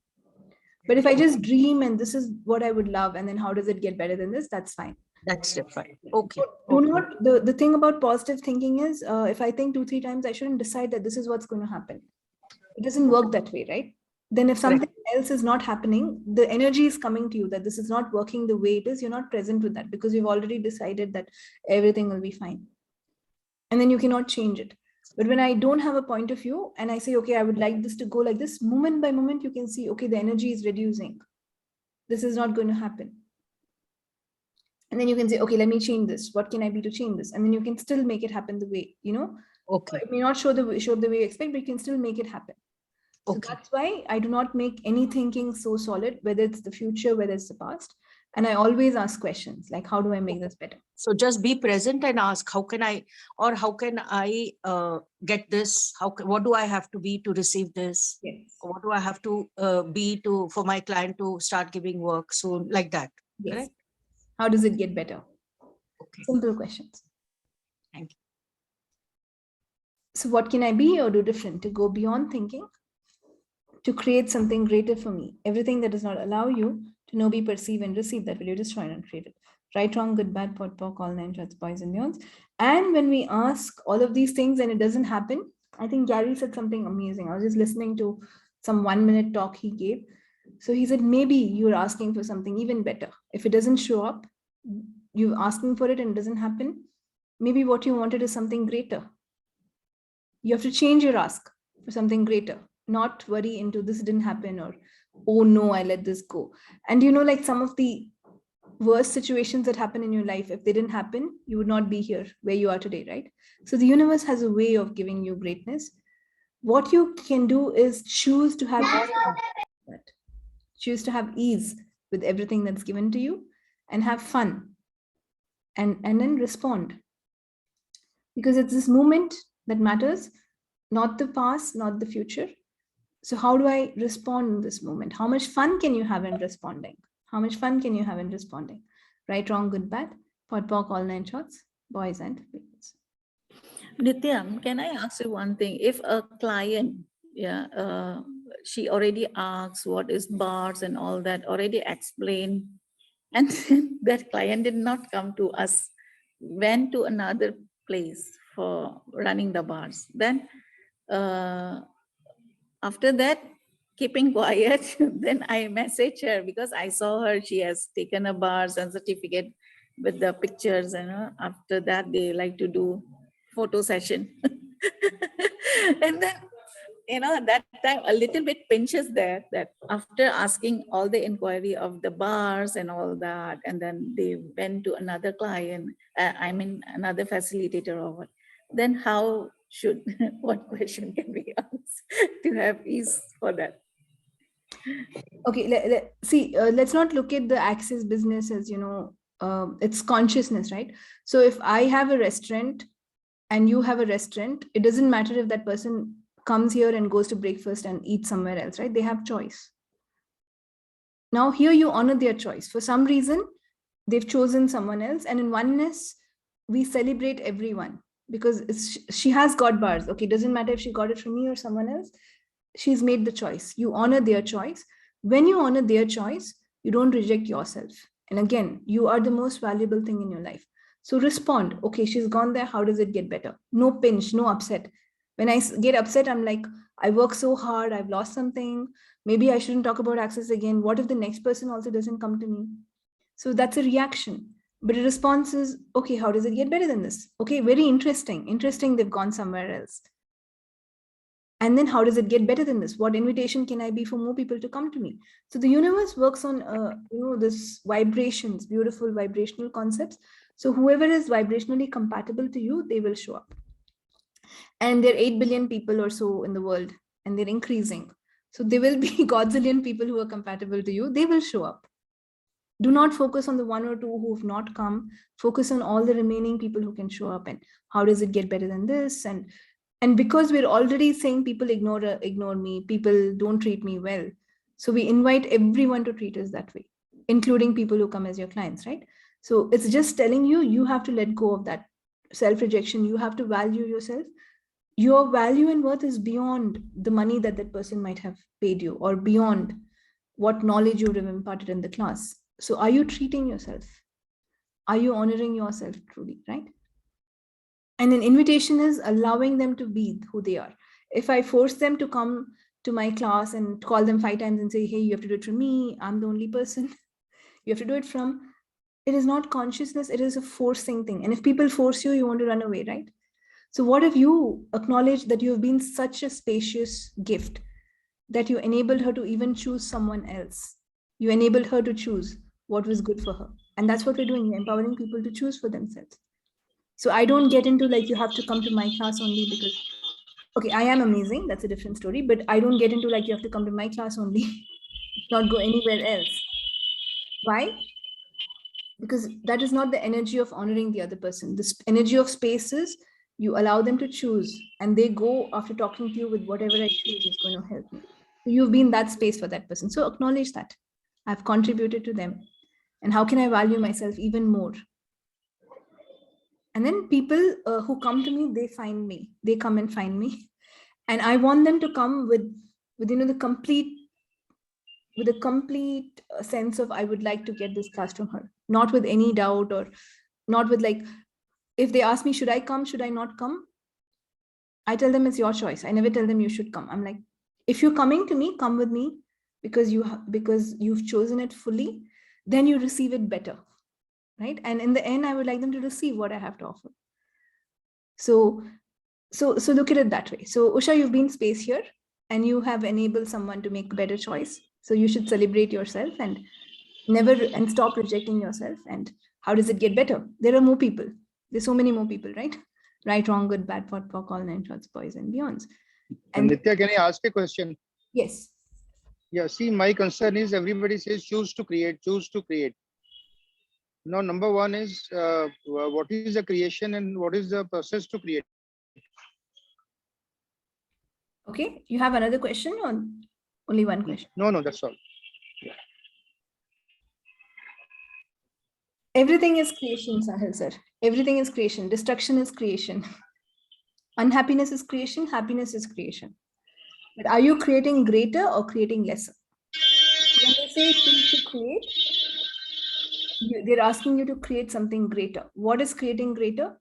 But if I just dream and this is what I would love, and then how does it get better than this, that's fine. That's different. Okay. Do not, the thing about positive thinking is if I think 2-3 times, I shouldn't decide that this is what's going to happen. It doesn't work that way, right? Then if something else is not happening, the energy is coming to you that this is not working the way it is. You're not present with that because you've already decided that everything will be fine. And then you cannot change it. But when I don't have a point of view and I say, okay, I would like this to go like this, moment by moment, you can see, okay, the energy is reducing. This is not going to happen. And then you can say, okay, let me change this. What can I be to change this? And then you can still make it happen the way, Okay. It may not show the way you expect, but you can still make it happen. So that's why I do not make any thinking so solid, whether it's the future, whether it's the past. And I always ask questions like, how do I make this better? So just be present and ask, how can I get this? What do I have to be to receive this? Yes. What do I have to be for my client to start giving work? So like that. Yes. Correct? How does it get better? Okay. Simple questions. Thank you. So what can I be or do different to go beyond thinking, to create something greater for me? Everything that does not allow you to know, be, perceive, and receive, that will you destroy and create it. Right, wrong, good, bad, pot, pock, all nine shots, boys and beyonds. And when we ask all of these things and it doesn't happen, I think Gary said something amazing. I was just listening to some 1-minute talk he gave. So he said, maybe you're asking for something even better. If it doesn't show up, you're asking for it and it doesn't happen, maybe what you wanted is something greater. You have to change your ask for something greater, not worry into this didn't happen, or, oh no, I let this go. And like some of the worst situations that happen in your life, if they didn't happen, you would not be here where you are today, right? So the universe has a way of giving you greatness. What you can do is choose to have ease with everything that's given to you, and have fun, and then respond, because it's this moment that matters, not the past, not the future. So how do I respond in this moment? How much fun can you have in responding? Right, wrong, good, bad, pot, pock, all 9 shots, boys and girls. Nithya, can I ask you one thing? If a client, she already asks what is bars and all that, already explained, and then that client did not come to us, went to another place for running the bars, then after that, keeping quiet, then I message her, because I saw her, she has taken a bars and certificate with the pictures, and after that they like to do photo session. And then that time a little bit pinches there, that after asking all the inquiry of the bars and all that, and then they went to another client, another facilitator or what, then how should, what question can we ask to have ease for that? Okay, see, let's not look at the access business as, it's consciousness, right? So if I have a restaurant and you have a restaurant, it doesn't matter if that person comes here and goes to breakfast and eats somewhere else, right? They have choice. Now here you honor their choice. For some reason, they've chosen someone else, and in oneness, we celebrate everyone, because she has got bars. Okay, doesn't matter if she got it from me or someone else. She's made the choice. You honor their choice. When you honor their choice, you don't reject yourself. And again, you are the most valuable thing in your life. So respond. Okay, she's gone there. How does it get better? No pinch, no upset. When I get upset, I'm like, I work so hard. I've lost something. Maybe I shouldn't talk about access again. What if the next person also doesn't come to me? So that's a reaction. But a response is, okay, how does it get better than this? Okay, very interesting. Interesting, they've gone somewhere else. And then how does it get better than this? What invitation can I be for more people to come to me? So the universe works on, this vibrations, beautiful vibrational concepts. So whoever is vibrationally compatible to you, they will show up. And there are 8 billion people or so in the world, and they're increasing. So there will be godzillion people who are compatible to you. They will show up. Do not focus on the 1 or 2 who have not come. Focus on all the remaining people who can show up. And how does it get better than this? And because we're already saying people ignore me, people don't treat me well. So we invite everyone to treat us that way, including people who come as your clients, right? So it's just telling you, you have to let go of that self-rejection. You have to value yourself. Your value and worth is beyond the money that person might have paid you, or beyond what knowledge you would have imparted in the class. So are you treating yourself? Are you honoring yourself truly, right? And an invitation is allowing them to be who they are. If I force them to come to my class and call them 5 times and say, hey, you have to do it from me, I'm the only person you have to do it from, it is not consciousness, it is a forcing thing. And if people force you, you want to run away, right? So what if you acknowledge that you have been such a spacious gift that you enabled her to even choose someone else? You enabled her to choose what was good for her. And that's what we're doing. We're empowering people to choose for themselves. So I don't get into like, you have to come to my class only because, okay, I am amazing. That's a different story. But I don't get into like, you have to come to my class only, not go anywhere else. Why? Because that is not the energy of honoring the other person. This energy of space is, you allow them to choose, and they go after talking to you with whatever I choose is going to help me. So you've been that space for that person. So acknowledge that I've contributed to them. And how can I value myself even more? And then people who come to me, they find me. They come and find me. And I want them to come with the complete sense of, I would like to get this class from her. Not with any doubt, or not with like, if they ask me, should I come, should I not come? I tell them it's your choice. I never tell them you should come. I'm like, if you're coming to me, come with me, because you've chosen it fully, then you receive it better, right? And in the end, I would like them to receive what I have to offer. So look at it that way. So Usha, you've been space here and you have enabled someone to make a better choice. So you should celebrate yourself and stop rejecting yourself. And how does it get better? There are more people. There's so many more people, right? Right, wrong, good, bad, pot, pock, all nine shorts, boys and beyonds. And Nithya, can I ask a question? Yes. Yeah, see, my concern is everybody says choose to create, choose to create. Now, number one is what is the creation and what is the process to create? Okay, you have another question or only one question? No, that's all. Yeah. Everything is creation, Sahil sir. Everything is creation. Destruction is creation. Unhappiness is creation. Happiness is creation. But are you creating greater or creating lesser? When they say choose to create, they're asking you to create something greater. What is creating greater?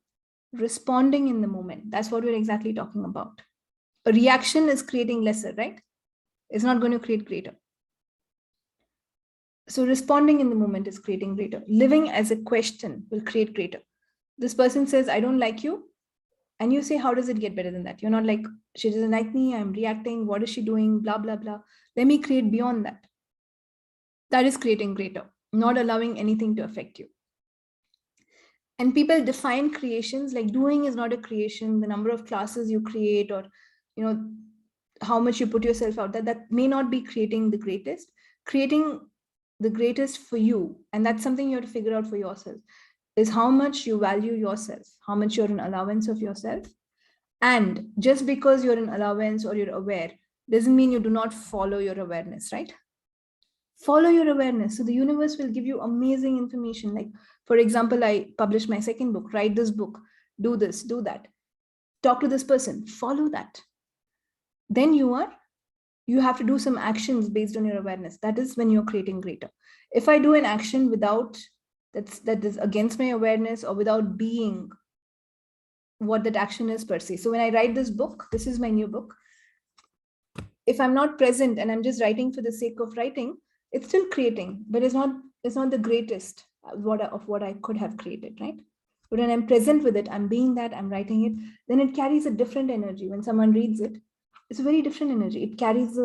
Responding in the moment. That's what we're exactly talking about. A reaction is creating lesser, right? It's not going to create greater. So responding in the moment is creating greater. Living as a question will create greater. This person says, I don't like you. And you say, how does it get better than that? You're not like, she doesn't like me, I'm reacting, what is she doing, blah, blah, blah. Let me create beyond that. That is creating greater, not allowing anything to affect you. And people define creations like doing is not a creation, the number of classes you create or, you know, how much you put yourself out there, that may not be creating the greatest. Creating the greatest for you, and that's something you have to figure out for yourself, is how much you value yourself, how much you're an allowance of yourself. And just because you're an allowance or you're aware doesn't mean you do not follow your awareness, right? Follow your awareness. So the universe will give you amazing information. Like, for example, I published my second book, write this book, do this, do that, talk to this person, follow that. Then you have to do some actions based on your awareness. That is when you're creating greater. If I do an action without that is against my awareness or without being what that action is per se. So when I write this book, this is my new book. If I'm not present and I'm just writing for the sake of writing, it's still creating, but it's not the greatest of what I could have created, right? But when I'm present with it, I'm being that, I'm writing it, then it carries a different energy. When someone reads it, it's a very different energy. It carries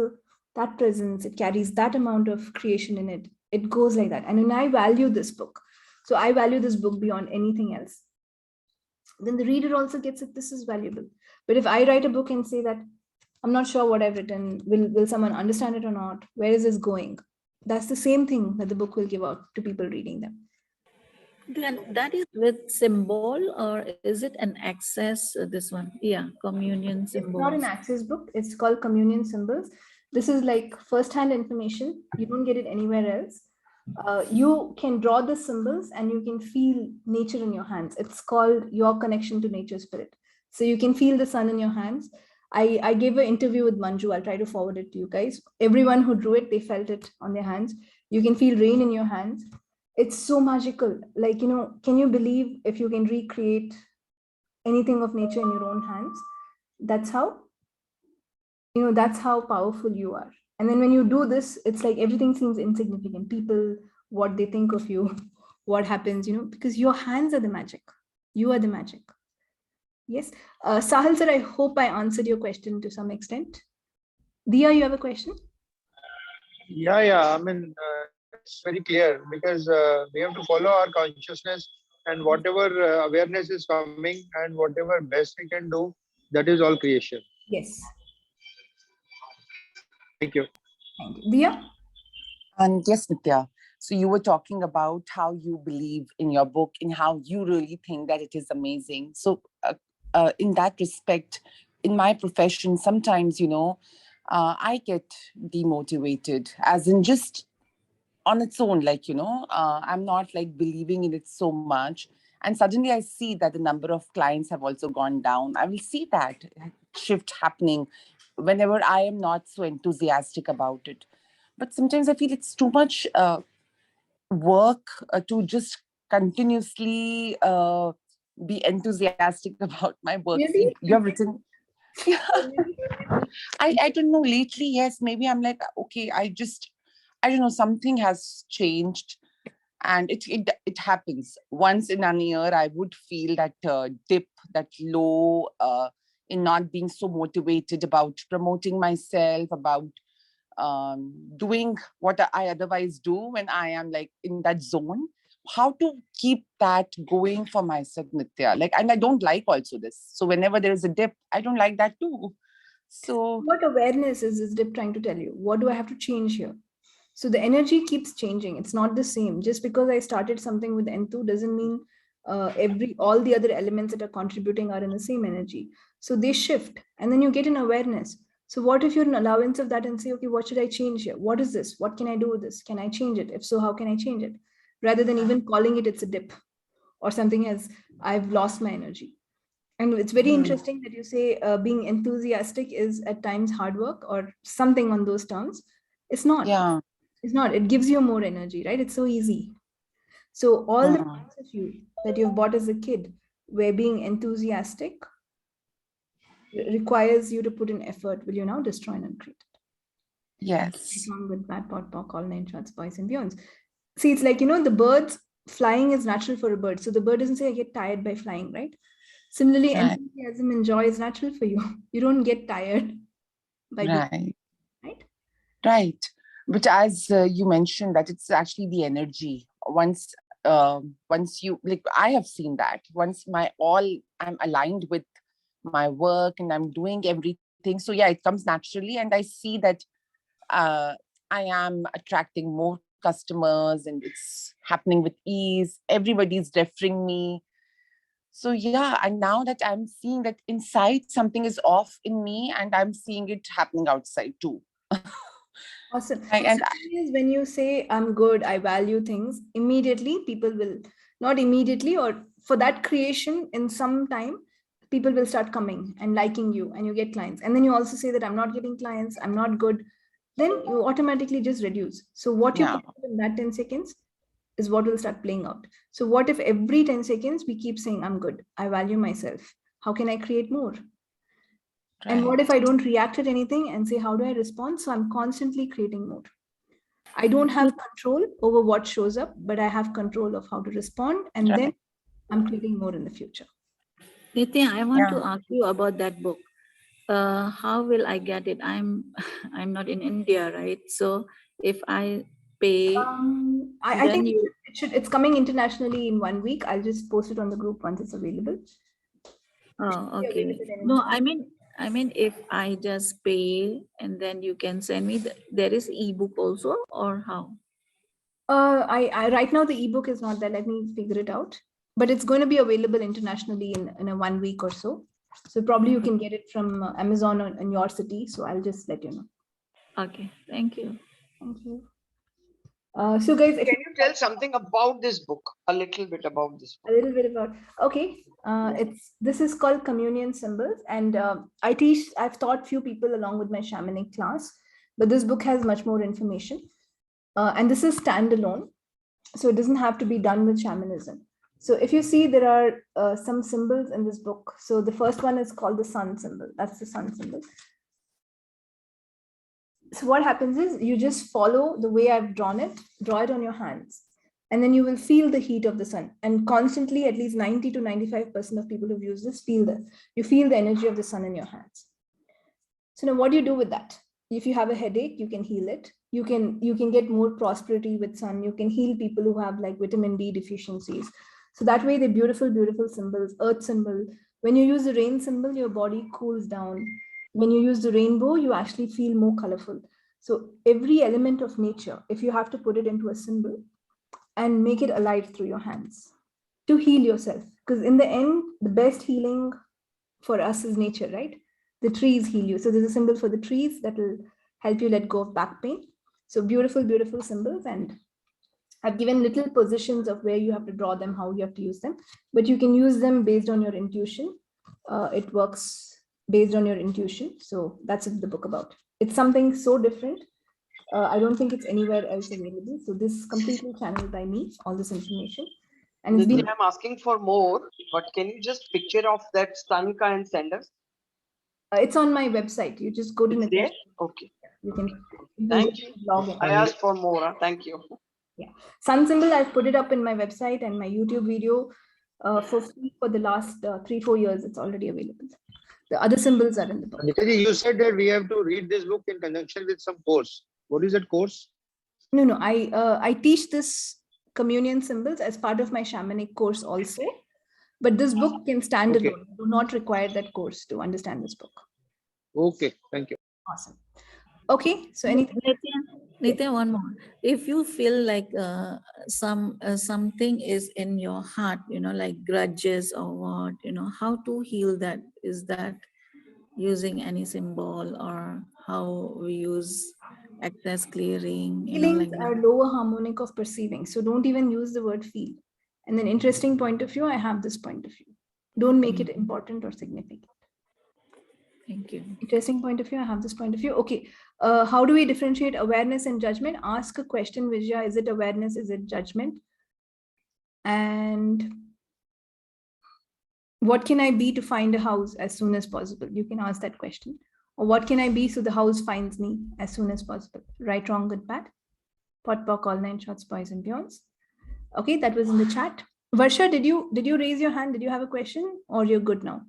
that presence, it carries that amount of creation in it. It goes like that. And when I value this book, so I value this book beyond anything else, then the reader also gets it, this is valuable. But if I write a book and say that, I'm not sure what I've written, will someone understand it or not? Where is this going? That's the same thing that the book will give out to people reading them. Then that is with symbol, or is it an access? This one, yeah, communion symbol. It's not an access book. It's called Communion Symbols. This is like first-hand information. You don't get it anywhere else. You can draw the symbols and you can feel nature in your hands. It's called Your Connection to Nature Spirit. So you can feel the sun in your hands. I gave an interview with Manju. I'll try to forward it to you guys. Everyone who drew it, they felt it on their hands. You can feel rain in your hands. It's so magical. Like, you know, can you believe if you can recreate anything of nature in your own hands? That's how, you know, that's how powerful you are. And then when you do this, it's like everything seems insignificant. People, what they think of you, what happens, you know, because your hands are the magic. You are the magic. Yes. Sahil sir, I hope I answered your question to some extent. Dia, you have a question? Yeah. I mean, it's very clear because we have to follow our consciousness, and whatever awareness is coming and whatever best we can do, that is all creation. Yes. Thank you. Thank you. Dia? And yes, Nithya. So you were talking about how you believe in your book and how you really think that it is amazing. So in that respect, in my profession, sometimes, you know, I get demotivated, as in just on its own, like, you know, I'm not like believing in it so much. And suddenly I see that the number of clients have also gone down. I will see that shift happening whenever I am not so enthusiastic about it. But sometimes I feel it's too much work to just continuously be enthusiastic about my work. Really? You have written. I don't know. Lately, yes, maybe I'm like, okay, I don't know, something has changed. And it happens once in a year. I would feel that dip, that low, in not being so motivated about promoting myself, about doing what I otherwise do when I am like in that zone. How to keep that going for myself, Nithya? Like, and I don't like also this. So whenever there is a dip, I don't like that too. So What awareness is this dip trying to tell you? What do I have to change here? So the energy keeps changing. It's not the same. Just because I started something with N2 doesn't mean all the other elements that are contributing are in the same energy. So they shift, and then you get an awareness. So what if you're an allowance of that and say, okay, what should I change here? What is this? What can I do with this? Can I change it? If so, how can I change it? Rather than even calling it's a dip or something as I've lost my energy. And it's very interesting that you say being enthusiastic is at times hard work or something on those terms. It's not. yeah. It's not. It gives you more energy, right? It's so easy. So all the parts of you that you've bought as a kid, where being enthusiastic requires you to put in effort, will you now destroy and uncreate it? Yes. Wrong with bad pot, pock, all nine shots, boys and beyonds. See, it's like, the birds, flying is natural for a bird. So the bird doesn't say I get tired by flying, right? Similarly, Right. enthusiasm and joy is natural for you. You don't get tired by being, right? Right. But as you mentioned, that it's actually the energy. Once you, like, I have seen that once I'm aligned with my work and I'm doing everything. So yeah, it comes naturally. And I see that I am attracting more customers and it's happening with ease. Everybody's referring me. So yeah, and now that I'm seeing that inside something is off in me and I'm seeing it happening outside too. Awesome. And So the thing is, when you say I'm good, I value things, immediately people will, not immediately, or for that creation in some time, people will start coming and liking you and you get clients. And then you also say that I'm not getting clients, I'm not good, then you automatically just reduce. So what you Yeah. put in that 10 seconds is what will start playing out. So what if every 10 seconds we keep saying I'm good, I value myself, how can I create more? And what if I don't react at anything and say, how do I respond? So I'm constantly creating more. I don't have control over what shows up, but I have control of how to respond. And then I'm creating more in the future. Nithya, I want to ask you about that book. How will I get it? I'm not in India, right? So if I pay, I then think it's coming internationally in 1 week. I'll just post it on the group once it's available. Oh, okay. No, I mean, if I just pay and then you can send me, there is ebook also, or how? I right now the ebook is not there. Let me figure it out. But it's going to be available internationally in a 1 week or so. So probably you can get it from Amazon in your city. So I'll just let you know. Okay, thank you. Thank you. So guys, if can you tell something about this book? A little bit about this book. A little bit about, okay. This is called Communion Symbols, and I've taught few people along with my shamanic class, but this book has much more information. And this is standalone, so it doesn't have to be done with shamanism. So if you see, there are some symbols in this book. So the first one is called the sun symbol. That's the sun symbol. So what happens is you just follow the way I've drawn it, draw it on your hands, and then you will feel the heat of the sun. And constantly, at least 90 to 95% of people who've used this feel that. You feel the energy of the sun in your hands. So now what do you do with that? If you have a headache, you can heal it. You can get more prosperity with sun. You can heal people who have like vitamin D deficiencies. So that way, they're beautiful, beautiful symbols. Earth symbol. When you use the rain symbol, your body cools down. When you use the rainbow, you actually feel more colorful. So every element of nature, if you have to put it into a symbol and make it alive through your hands to heal yourself. Because in the end, the best healing for us is nature, right? The trees heal you. So there's a symbol for the trees that will help you let go of back pain. So beautiful, beautiful symbols. And I've given little positions of where you have to draw them, how you have to use them, but you can use them based on your intuition. It works based on your intuition. So that's the book about. It's something so different. I don't think it's anywhere else available. So this is completely channeled by me, all this information. And I'm asking for more, but can you just picture of that Stanka and send us? It's on my website. You just go to Nithya. Okay. You can. Thank you. Log in. I asked for more. Thank you. Sun symbol, I've put it up in my website and my YouTube video for free for the last 3-4 years. It's already available. The other symbols are in the book. Nithya ji, you said that we have to read this book in conjunction with some course. What is that course? No, I teach this communion symbols as part of my shamanic course also. But this book can stand Okay. alone. You do not require that course to understand this book. Okay, thank you. Awesome. Okay, so anything? Nithya, one more. If you feel like something is in your heart, like grudges or what, how to heal that? Is that using any symbol, or how we use access clearing, Feelings like are that? lower harmonic of perceiving. So don't even use the word feel. And then interesting point of view, I have this point of view. Don't make it important or significant. Thank you. Interesting point of view, I have this point of view. Okay, how do we differentiate awareness and judgment? Ask a question, Vijaya. Is it awareness? Is it judgment? And what can I be to find a house as soon as possible? You can ask that question. Or what can I be so the house finds me as soon as possible? Right, wrong, good, bad. Pot, pock, all 9 shots, boys and beyonds. Okay, that was in the chat. Varsha, did you raise your hand? Did you have a question, or you're good now?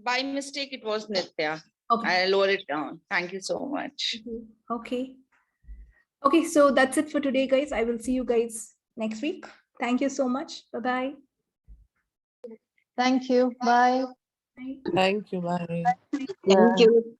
By mistake, it was Nithya. Okay. I lowered it down. Thank you so much. Okay. Okay, so that's it for today, guys. I will see you guys next week. Thank you so much. Bye-bye. Thank you. Bye. Bye. Thank you. Bye. Thank you.